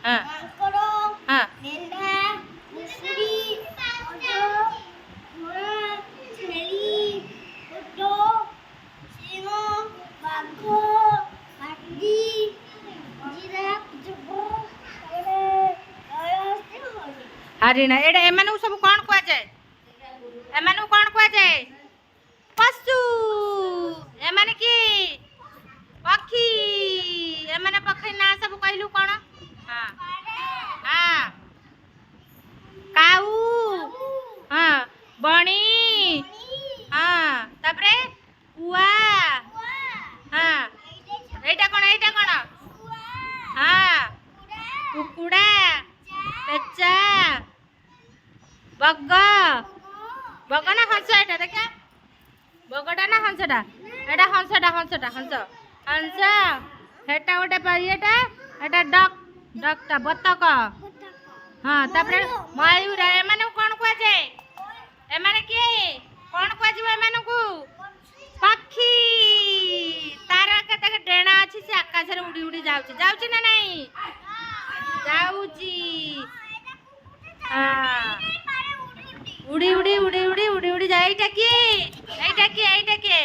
हाँ हाँ हरिण एडा एमानु सब कोन कुआ जाए एमानु कोन कुआ जाए पशु एमाने की पक्षी एमाने पक्षी ना सब कहलु कोन हां हां काऊ हां बणी हां तापरे कुआ हां एटा कोन हां कुकुड़ा पेचा बग बग ना हंस एटा देखा बगटा ना हंसटा एटा हंसटा हंसटा हंस हंस हेटा गोटे पाइएटा एटा डक डकटा बतक हाँ तापरे मयूर एमाने कोन कुआ जाए एमाने के कोन कुआ जीव एमाने को पक्षी तारा के देख डेणा अछि से आकाश रे उड़ी उड़ी जाउची ना नहीं जाउची हाँ उड़ी उड़ी उड़ी उड़ी उड़ी उड़ी जाए एटा के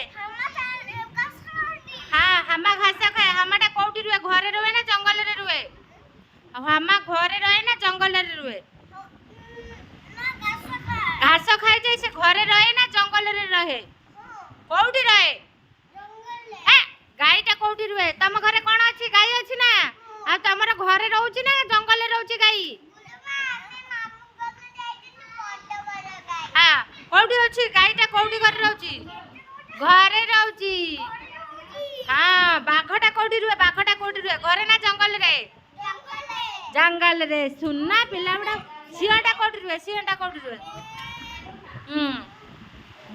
हाँ हमा घास खाए हमाटा कोठी रुए घरे रुए ना जंगल रे रुए हमा घरे रहे ना जंगल रे रुए घास खाए जाए से घरे रहे ना जंगल रे रहे कोठी रहे गाईटा कोठी रुए तम घरे कोन अछि गाई अछि ना आ तमर घरे रहउची ना जंगल रे रहउची गाई हाँ कोठी अछि गाईटा कोठी घर रहउची घरे रहउची हाँ बाघटा कोठी रुए घरे ना जंगल रे सुनना पिला बड़ा सिंहटा कोठी रुए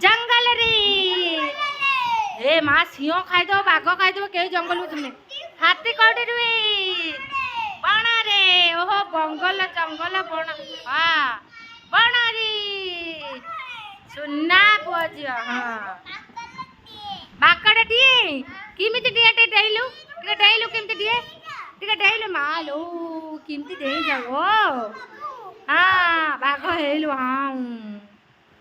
जंगल रे ए मां सिंह खाई दो बाघ खाई दो के जंगल में हाथी कोठी रुए बण रे ओहो बंगल जंगल बण हाँ बण रे सुनना पुअ हाँ बाकड़ा टीए किमिति टीए डेइलु किमिति टीए डेइलु मालो किमिति डेइ जाओ हाँ बाघ हेलु हाँ